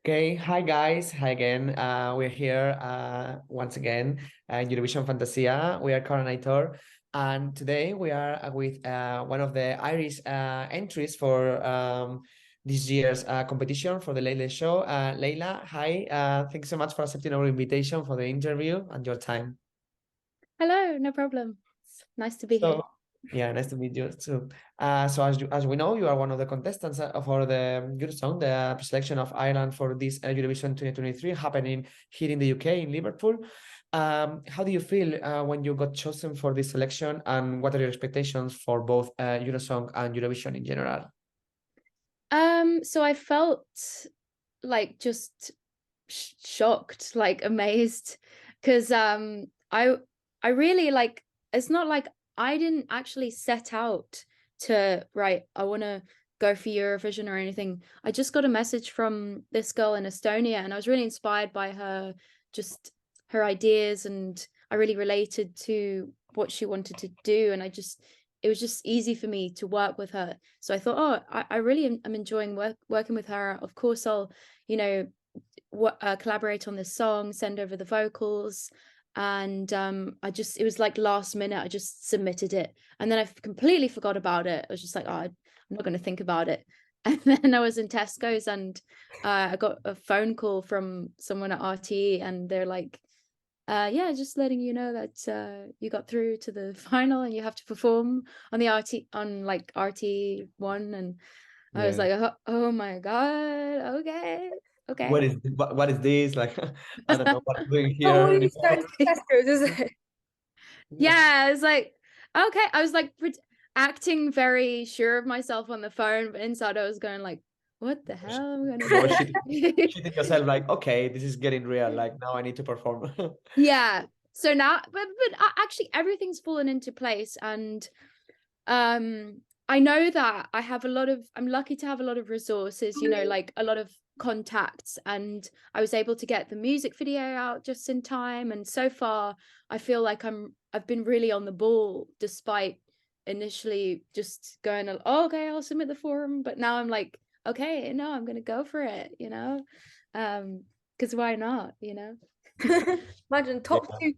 Okay, hi guys, hi again. We're here once again, Eurovision Fantasia. We are Cara and Aitor, and today we are with one of the Irish entries for this year's competition for the Leila show. Leila, hi. Thanks so much for accepting our invitation for the interview and your time. Hello, no problem. It's nice to be here. So, yeah, nice to meet you too. So as we know, you are one of the contestants for the Eurosong, the selection of Ireland for this Eurovision 2023 happening here in the UK in Liverpool. How do you feel when you got chosen for this selection, and what are your expectations for both Eurosong and Eurovision in general? So I felt like just shocked, like amazed, because I really like. It's not like I didn't actually set out to right. I want to go for Eurovision or anything. I just got a message from this girl in Estonia, and I was really inspired by her, just her ideas, and I really related to what she wanted to do, and it was just easy for me to work with her. So I thought, oh, I really am enjoying working with her. Of course, I'll, you know, collaborate on this song, send over the vocals. And it was like last minute, I just submitted it. And then I completely forgot about it. I was just like, oh, I'm not going to think about it. And then I was in Tesco's and I got a phone call from someone at RTE and they're like, yeah, just letting you know that you got through to the final and you have to perform on the RT1. And I was Yeah. like, oh my God, okay, What okay. is what is this? Like, I don't know what I'm doing Oh, here all you anymore. spend Tesco's, is it? Yeah, it's like, okay. I was like acting very sure of myself on the phone, but inside I was going like, what the hell am I gonna You were do? shitting yourself like, okay, this is getting real. Like now I need to perform. Yeah. So now, but actually everything's fallen into place, and I know that I'm lucky to have a lot of resources, like a lot of contacts, and I was able to get the music video out just in time. And so far I feel like I've been really on the ball, despite initially just going, oh, okay, I'll submit the form, but now I'm like, okay, no, I'm gonna go for it, because why not? Imagine Yeah. top two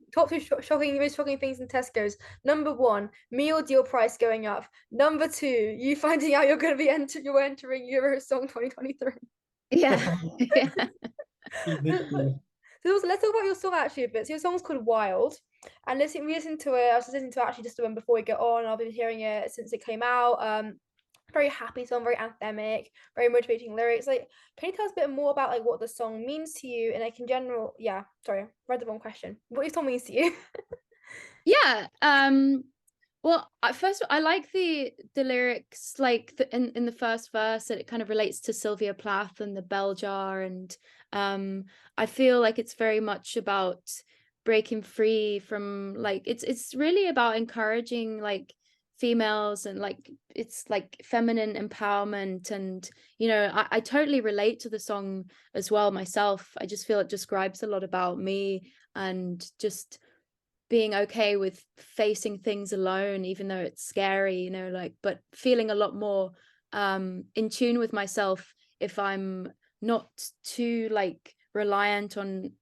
shocking, most shocking things in Tesco's. Number one, meal deal price going up. Number two, you finding out you're entering Eurosong 2023. Yeah. Yeah. Literally. So let's talk about your song actually a bit. So your song's called Wild, and we listened to it. I was listening to it actually just when before we get on. I've been hearing it since it came out. Very happy song, very anthemic, very motivating lyrics. Like, can you tell us a bit more about like what the song means to you, and like in general? Yeah, sorry, read the wrong question. What your song means to you? Yeah. Well, first I like the lyrics, like in the first verse, that it kind of relates to Sylvia Plath and the bell jar, and I feel like it's very much about breaking free from, like, it's really about encouraging like females, and like it's like feminine empowerment. And I totally relate to the song as well myself. I just feel it describes a lot about me, and just being okay with facing things alone, even though it's scary, like, but feeling a lot more in tune with myself if I'm not too like reliant on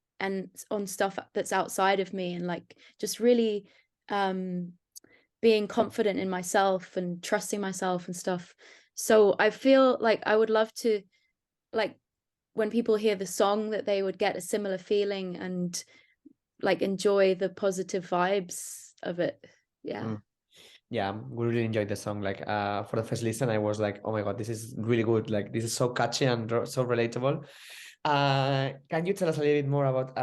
stuff that's outside of me, and like just really being confident in myself and trusting myself and stuff. So I feel like I would love to, like, when people hear the song, that they would get a similar feeling and like enjoy the positive vibes of it. Yeah. Yeah, we really enjoyed the song. Like, for the first listen, I was like, oh my God, this is really good. Like, this is so catchy and so relatable. Can you tell us a little bit more about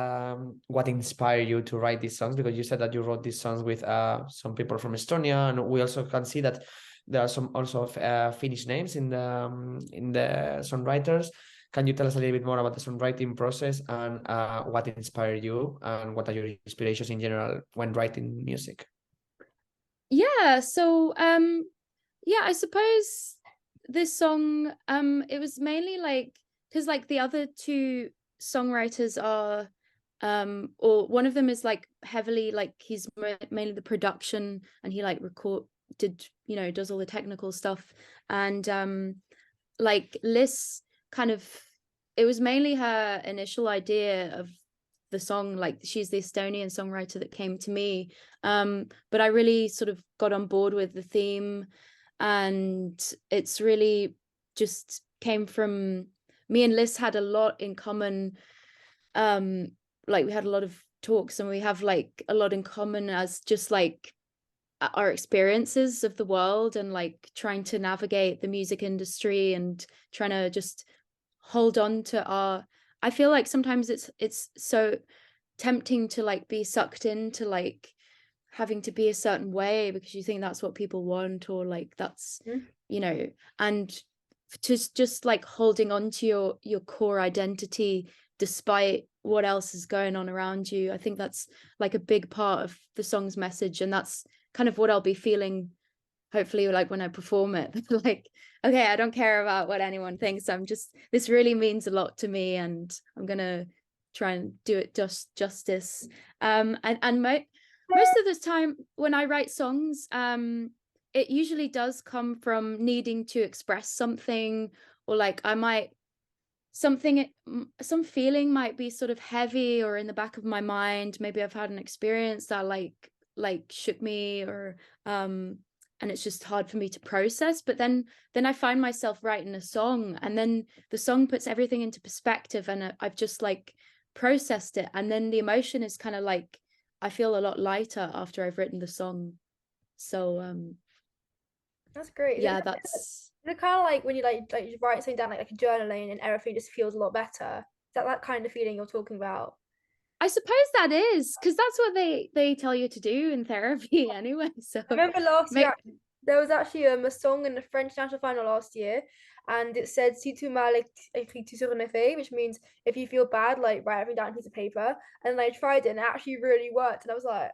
what inspired you to write these songs? Because you said that you wrote these songs with some people from Estonia, and we also can see that there are some also Finnish names in the songwriters. Can you tell us a little bit more about the songwriting process, and what inspired you, and what are your inspirations in general when writing music? Yeah. So yeah, I suppose this song, it was mainly like, because like the other two songwriters are or one of them is like heavily, like, he's mainly the production, and he like does all the technical stuff. And like Liz kind of it was mainly her initial idea of the song. Like, she's the Estonian songwriter that came to me, but I really sort of got on board with the theme, and it's really just came from me and Liz had a lot in common. Like, we had a lot of talks, and we have like a lot in common as just like our experiences of the world, and like trying to navigate the music industry, and trying to just hold on to our, I feel like sometimes it's so tempting to like be sucked into like having to be a certain way because you think that's what people want, or like that's you know, and just like holding on to your core identity despite what else is going on around you. I think that's like a big part of the song's message, and that's kind of what I'll be feeling hopefully like when I perform it. Like, okay, I don't care about what anyone thinks, I'm just, this really means a lot to me, and I'm gonna try and do it justice. And most of the time when I write songs, it usually does come from needing to express something, or like I might some feeling might be sort of heavy or in the back of my mind. Maybe I've had an experience that like shook me, or and it's just hard for me to process. But then I find myself writing a song, and then the song puts everything into perspective, and I've just like processed it, and then the emotion is kind of like, I feel a lot lighter after I've written the song. So that's great. yeah, that's Is it kind of like when you like you write something down like a journaling and everything just feels a lot better? Is that kind of feeling you're talking about? I suppose that is, because that's what they tell you to do in therapy anyway. So I remember last year there was actually a song in the French national final last year, and it said "Si tu mal écris tout sur une feuille," which means if you feel bad, like write everything down on a piece of paper. And then I tried it, and it actually really worked. And I was like,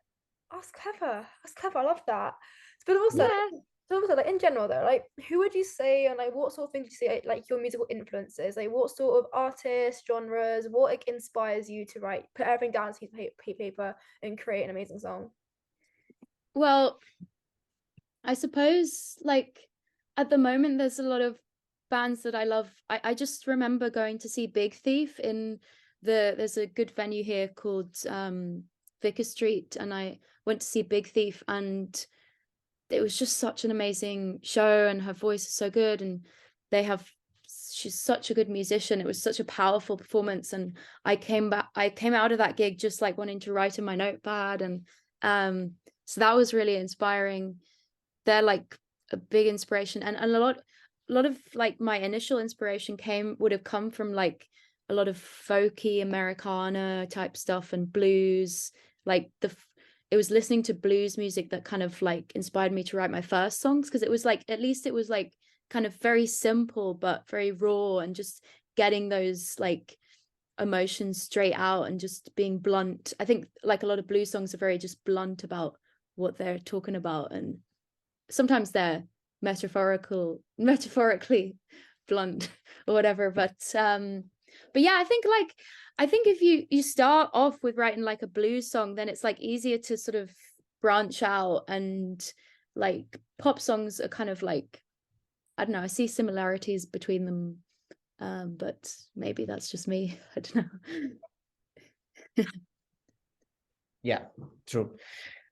oh, "That's clever. That's clever. I love that." But also, yeah. so also, like in general though, like who would you say, and like what sort of things do you say like your musical influences? Like what sort of artists, genres, what like inspires you to write, put everything down on a piece of paper and create an amazing song? Well, I suppose like at the moment there's a lot of bands that I love. I just remember going to see Big Thief in there's a good venue here called Vicar Street, and I went to see Big Thief, and it was just such an amazing show, and her voice is so good, and she's such a good musician. It was such a powerful performance, and I came out of that gig just like wanting to write in my notepad, and so that was really inspiring. They're like a big inspiration, and a lot of like my initial inspiration would have come from like a lot of folky Americana type stuff and blues. Like it was listening to blues music that kind of like inspired me to write my first songs, because it was like, at least it was like kind of very simple but very raw, and just getting those like emotions straight out and just being blunt. I think like a lot of blues songs are very just blunt about what they're talking about, and sometimes they're metaphorically blunt or whatever, but yeah, I think if you start off with writing like a blues song, then it's like easier to sort of branch out, and like pop songs are kind of like, I don't know, I see similarities between them, but maybe that's just me. I don't know. Yeah, true.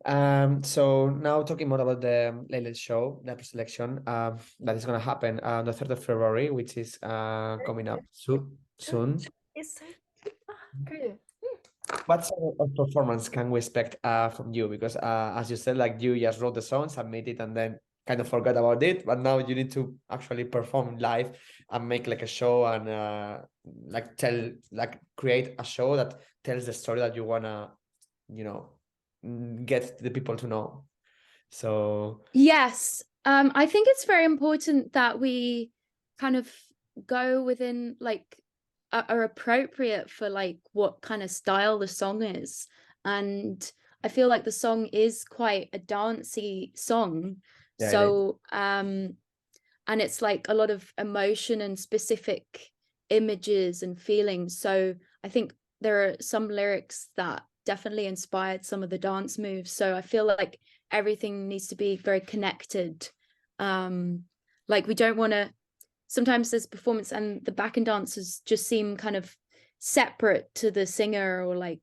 So now talking more about the Leila show, the pre-selection that is going to happen on the 3rd of February, which is coming up soon. It's so good. What sort of performance can we expect from you? Because as you said, like you just wrote the song, submitted, and then kind of forgot about it. But now you need to actually perform live and make like a show, and create a show that tells the story that you wanna, get the people to know. So yes, I think it's very important that we kind of go within like are appropriate for like what kind of style the song is. And I feel like the song is quite a dancey song. yeah, So and it's like a lot of emotion and specific images and feelings. So I think there are some lyrics that definitely inspired some of the dance moves. So I feel like everything needs to be very connected. Like we don't want to sometimes there's performance and the backing dancers just seem kind of separate to the singer, or like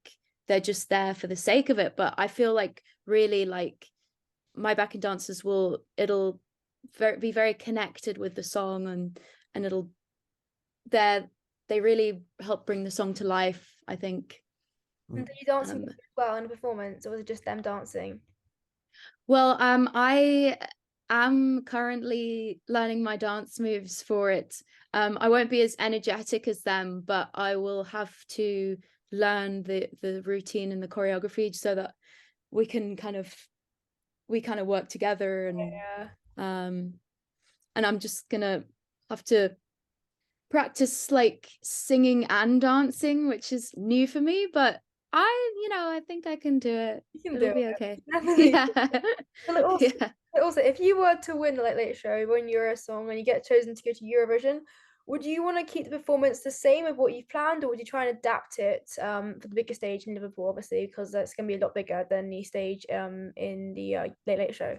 they're just there for the sake of it. But I feel like really like my backing dancers it'll be very connected with the song, and they really help bring the song to life, I think. And did you dance as well in a performance, or was it just them dancing? Well, I am currently learning my dance moves for it. I won't be as energetic as them, but I will have to learn the routine and the choreography so that we kind of work together, and I'm just gonna have to practice like singing and dancing, which is new for me, but I think I can do it. You can It'll do be it. okay. Definitely. Yeah. Well, also, Yeah. also, if you were to win the Late Late Show, win Eurosong, and you get chosen to go to Eurovision, would you want to keep the performance the same of what you've planned, or would you try and adapt it for the bigger stage in Liverpool, obviously, because that's going to be a lot bigger than the stage in the Late Late Show?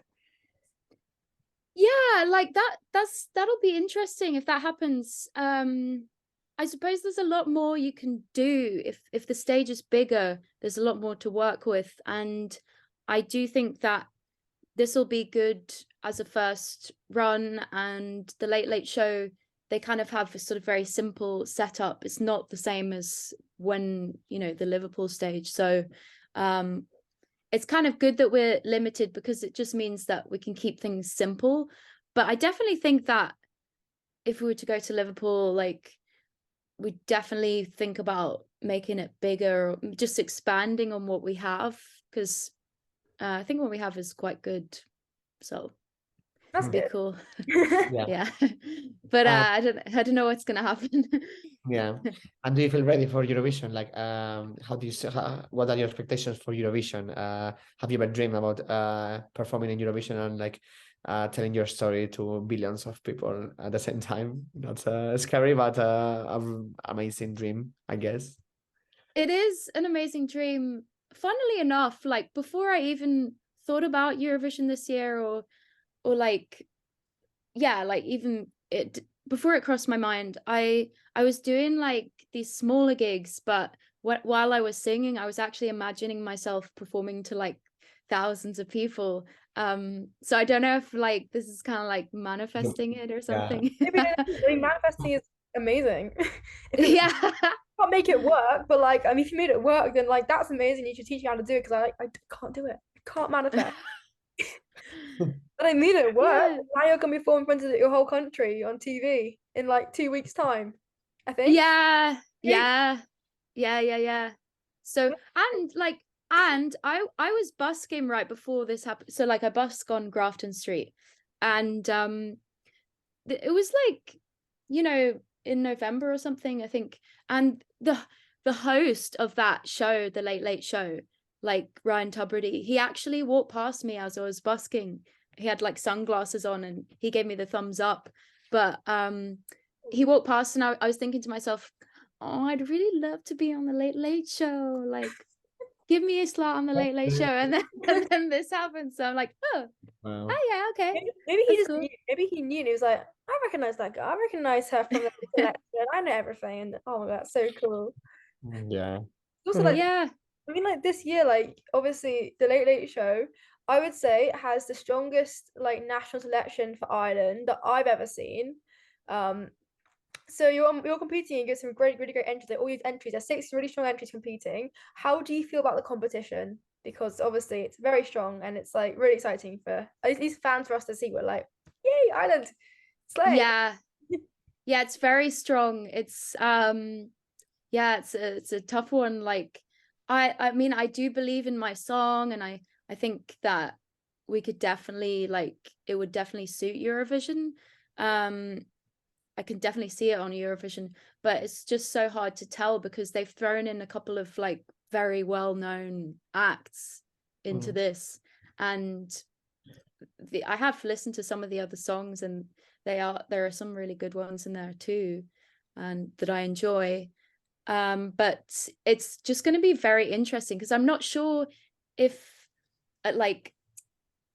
Yeah, like that'll be interesting if that happens. I suppose there's a lot more you can do if the stage is bigger. There's a lot more to work with, and I do think that this will be good as a first run. And the Late Late Show, they kind of have a sort of very simple setup. It's not the same as when the Liverpool stage. So it's kind of good that we're limited, because it just means that we can keep things simple. But I definitely think that if we were to go to Liverpool, like, we definitely think about making it bigger, or just expanding on what we have, because I think what we have is quite good. So That's be good. cool. Yeah. Yeah. But I don't know what's gonna happen. Yeah. And do you feel ready for Eurovision? Like, how do you what are your expectations for Eurovision? Have you ever dreamed about performing in Eurovision and like telling your story to billions of people at the same time? That's scary, but an amazing dream, I guess. It is an amazing dream. Funnily enough, like before I even thought about Eurovision this year, or like, yeah, like even it before it crossed my mind, I was doing like these smaller gigs, but while I was singing, I was actually imagining myself performing to like thousands of people. So I don't know if like this is kind of like manifesting it or something. Maybe I mean, manifesting is amazing. Yeah. Can't make it work, but like, I mean, if you made it work, then like that's amazing. You should teach me how to do it, because I can't do it. I can't manifest. But I made it work. Yeah. Now you're gonna be performing in front of your whole country on TV in like 2 weeks' time, I think. Yeah. So and I was busking right before this happened. So like I busk on Grafton Street, and it was like in November or something, I think. And the host of that show, the Late Late Show, like Ryan Tubridy, he actually walked past me as I was busking. He had like sunglasses on and he gave me the thumbs up. But he walked past, and I was thinking to myself, oh, I'd really love to be on the Late Late Show. Like, give me a slot on the Late Late Show. And then this happened. So I'm like, oh, Wow. oh yeah, okay. Maybe he That's just cool. knew. Maybe he knew, and he was like, I recognize that girl. I recognize her from the selection. I know everything. And oh my god, that's so cool. Yeah. Also, like, Yeah. I mean, like this year, like obviously the Late Late Show, I would say has the strongest like national selection for Ireland that I've ever seen. So you're competing against some really great entries. Like all these entries, there's 6 really strong entries competing. How do you feel about the competition? Because obviously it's very strong and it's like really exciting for at least fans for us to see. We're like, yay, Ireland, slay. Yeah. Yeah, it's very strong. It's yeah, it's a tough one. Like I mean, I do believe in my song, and I think that we could definitely, like, it would definitely suit Eurovision. I can definitely see it on Eurovision, but it's just so hard to tell because they've thrown in a couple of like very well-known acts into this, and I have listened to some of the other songs, and there are some really good ones in there too, and that I enjoy. But it's just going to be very interesting because I'm not sure if like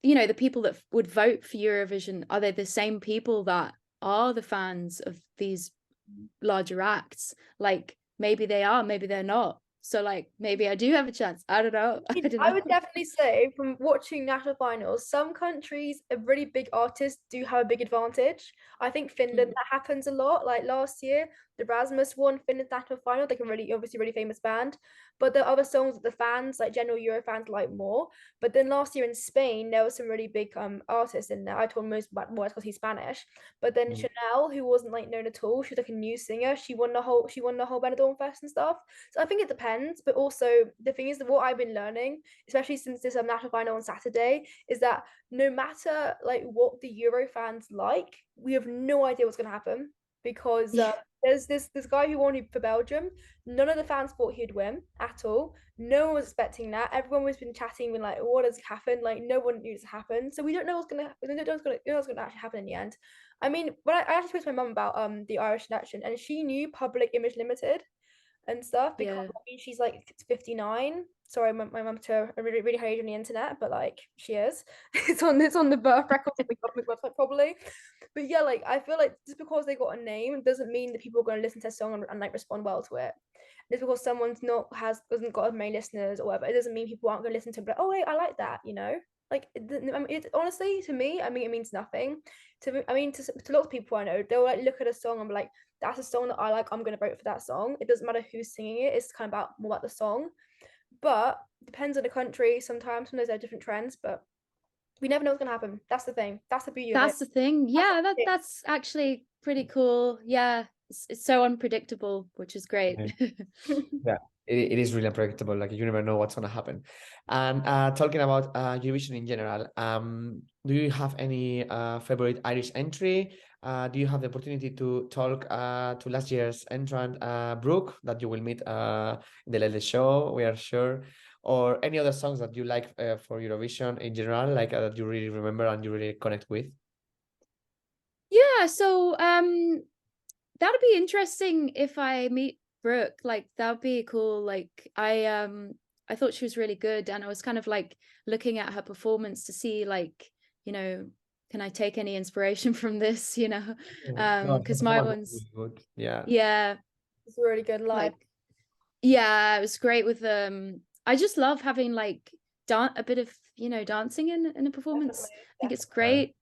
the people that would vote for Eurovision, are they the same people that are the fans of these larger acts. Like maybe they are, maybe they're not. So like maybe I do have a chance. I don't know. I don't I know. would definitely say from watching national finals, some countries, a really big artists do have a big advantage. I think Finland, that happens a lot. Like last year, the Rasmus won Finland's national final, like a really obviously really famous band. But the other songs that the fans, like general Euro fans, like more. But then last year in Spain, there was some really big artists in there. I told most about more because he's Spanish. But then Chanel, who wasn't like known at all, she was like a new singer. She won the whole Benidorm Fest and stuff. So I think it depends, but also the thing is that what I've been learning, especially since this national final on Saturday, is that no matter like what the Euro fans like, we have no idea what's going to happen because there's this guy who won for Belgium. None of the fans thought he'd win at all. No one was expecting that. Everyone was been chatting, been like, "What has happened?" Like no one knew this happened. So we don't know what's gonna happen. We don't know what's gonna actually happen in the end. I mean, when I actually spoke to my mum about the Irish election, and she knew Public Image Limited and stuff because I mean she's like 59. Sorry, my mum to really really hate on the internet, but like she is. It's on the birth records of the government website probably. But yeah, like I feel like just because they got a name doesn't mean that people are going to listen to a song and like respond well to it. Just because someone's doesn't got as many listeners or whatever, it doesn't mean people aren't going to listen to it. But oh wait, I like that, you know. Like it honestly to me, I mean it means nothing. To lots of people I know, they'll like look at a song and be like, that's a song that I like, I'm gonna vote for that song. It doesn't matter who's singing it, it's kind of about more about the song. But it depends on the country. Sometimes there are different trends, but we never know what's gonna happen. That's the thing. That's the beauty of it. That's the thing. Yeah, that's actually pretty cool. Yeah. It's so unpredictable, which is great. Yeah, it is really unpredictable. Like you never know what's gonna happen. And talking about Eurovision in general, do you have any favorite Irish entry? Do you have the opportunity to talk to last year's entrant, Brooke, that you will meet in the latest show, we are sure, or any other songs that you like for Eurovision in general, like that you really remember and you really connect with? Yeah, so that'd be interesting if I meet Brooke. Like that would be cool. Like I thought she was really good, and I was kind of like looking at her performance to see like, you know, can I take any inspiration from this, you know? Because my one's really good. Yeah. Yeah, it's really good live. like yeah, it was great with I just love having like a bit of, you know, dancing in a performance. Definitely, I think it's great.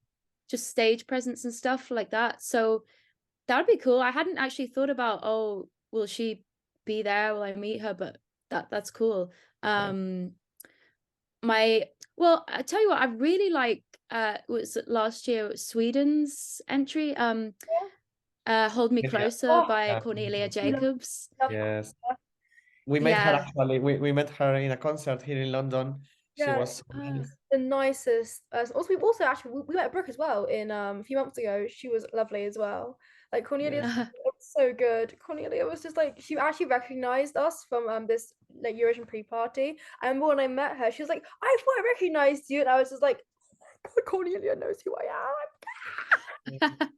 Just stage presence and stuff like that. So that would be cool. I hadn't actually thought about, oh, will she be there? Will I meet her? But that's cool. Well, I tell you what, I really like was it last year Sweden's entry, Hold Me Closer by Cornelia Jacobs. Yes. We met her actually. We met her in a concert here in London. She was so nice. The nicest. Also, we've also actually we met Brooke as well in a few months ago. She was lovely as well. Like Cornelia was so good. Cornelia was just like she actually recognized us from this like Eurovision pre-party. I remember when I met her, she was like, "I thought I recognized you," and I was just like, "Oh my God, Cornelia knows who I am."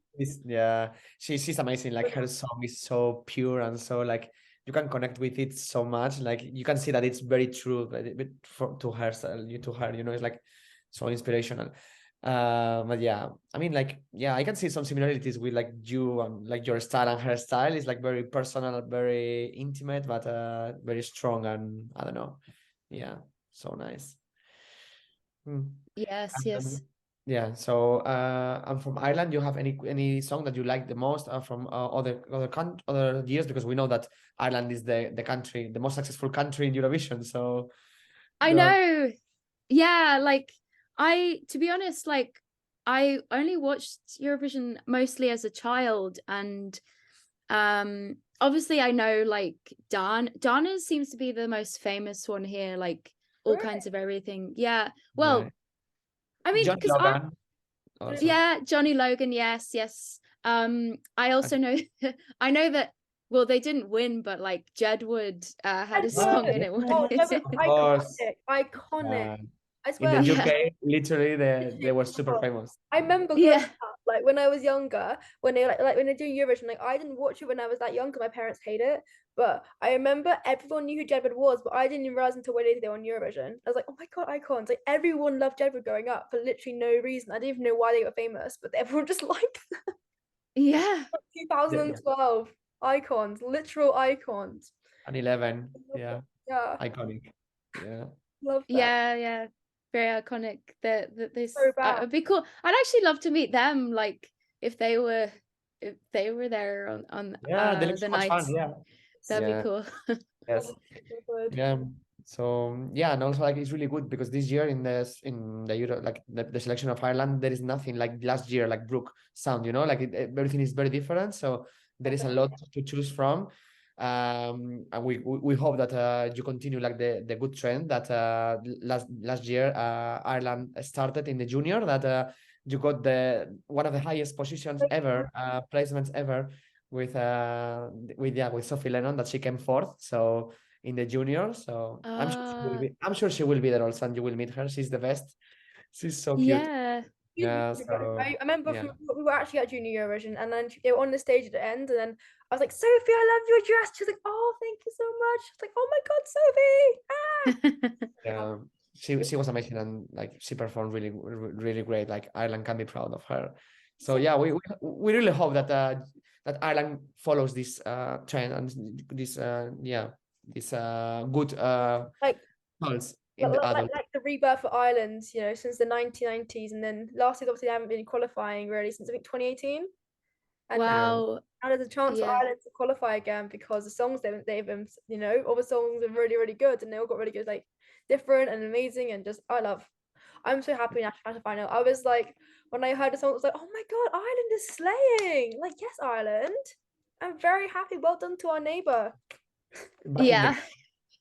Yeah, she's amazing. Like her song is so pure and so like you can connect with it so much. Like you can see that it's very true, but to her, you know, it's like so inspirational. But yeah, I mean, like, yeah, I can see some similarities with like you and like your style and her style is like very personal, very intimate, but very strong and I don't know. Yeah, so nice. Yes, And yes. yeah, so I'm from Ireland. You have any song that you like the most from other years? Because we know that Ireland is the country, the most successful country in Eurovision. So I know. Yeah, like to be honest, like I only watched Eurovision mostly as a child, and obviously I know like Dana seems to be the most famous one here, like all kinds of everything. Yeah. Well, I mean, Johnny because Logan also. yeah, Johnny Logan, yes. I also know I know that well they didn't win, but like Jedward had a song and it won. Oh, iconic. I In swear. the UK, literally, they were super famous. I remember growing up, like when I was younger, when they like when they do Eurovision, like I didn't watch it when I was that young because my parents hate it. But I remember everyone knew who Jedward was, but I didn't even realize until way later they were on Eurovision. I was like, oh my God, icons! Like everyone loved Jedward growing up for literally no reason. I didn't even know why they were famous, but everyone just liked them. Yeah. 2012 icons, literal icons. And 11, yeah, Yeah, iconic. Yeah. love that. Yeah. Very iconic. That this So bad. it'd be cool. I'd actually love to meet them, like if they were there on Yeah, they look the so much fun. nights. Yeah. That'd Yeah. be cool. Yes. So good. Yeah. So yeah, and also like it's really good because this year in the Euro, like the selection of Ireland, there is nothing like last year, like Brooke sound, you know, like everything is very different. So there is a lot to choose from. And we hope that you continue like the good trend that last year Ireland started in the junior, that you got the one of the highest positions ever, placements ever with Sophie Lennon, that she came fourth. So in the junior, so I'm sure she will be there also, and you will meet her. She's the best. She's so cute. Yeah. Yeah, so I remember yeah. we were actually at Junior Eurovision, and then they were on the stage at the end, and then I was like, Sophie, I love your dress. She's like, oh, thank you so much. I was like, oh my God, Sophie. Yeah, she was amazing, and like she performed really great. Like Ireland can be proud of her. So yeah, we really hope that that Ireland follows this trend and this this good Like pulse in the adult. like the rebirth of Ireland, you know, since the 1990s, and then last year obviously they haven't been qualifying really since I think 2018. And Wow. now there's a chance for Yeah. Ireland to qualify again because the songs they've you know, all the songs are really good, and they all got really good, like different and amazing, and just I'm so happy now to find out. I was like, when I heard the song, I was like, oh my God, Ireland is slaying. Like, yes, Ireland. I'm very happy. Well done to our neighbor. Yeah.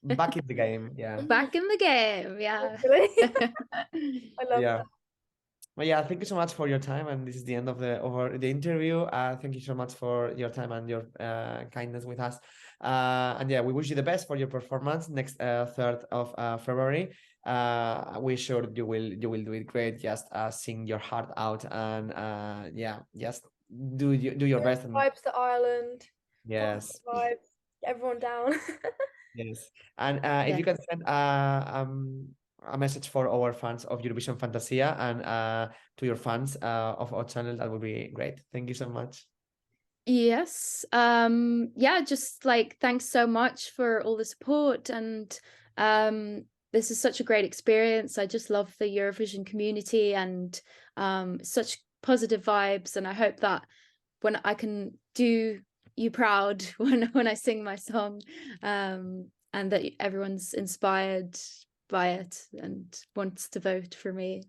Back in the game. Yeah. Back in the game. Yeah. I love Yeah. that. Well, yeah, thank you so much for your time, and this is the end of the interview. Thank you so much for your time and your kindness with us. And yeah, we wish you the best for your performance next 3rd of February. We sure you will do it great. Just sing your heart out, and yeah, just do your best. And Vibes to Ireland. yes, Vibes. Get everyone down. yes, and if you Yeah. can send a message for our fans of Eurovision Fantasia, and to your fans of our channel, that would be great. Thank you so much. Yes. Yeah, just like thanks so much for all the support, and this is such a great experience. I just love the Eurovision community, and such positive vibes, and I hope that when I can do you proud when I sing my song, and that everyone's inspired by it and wants to vote for me.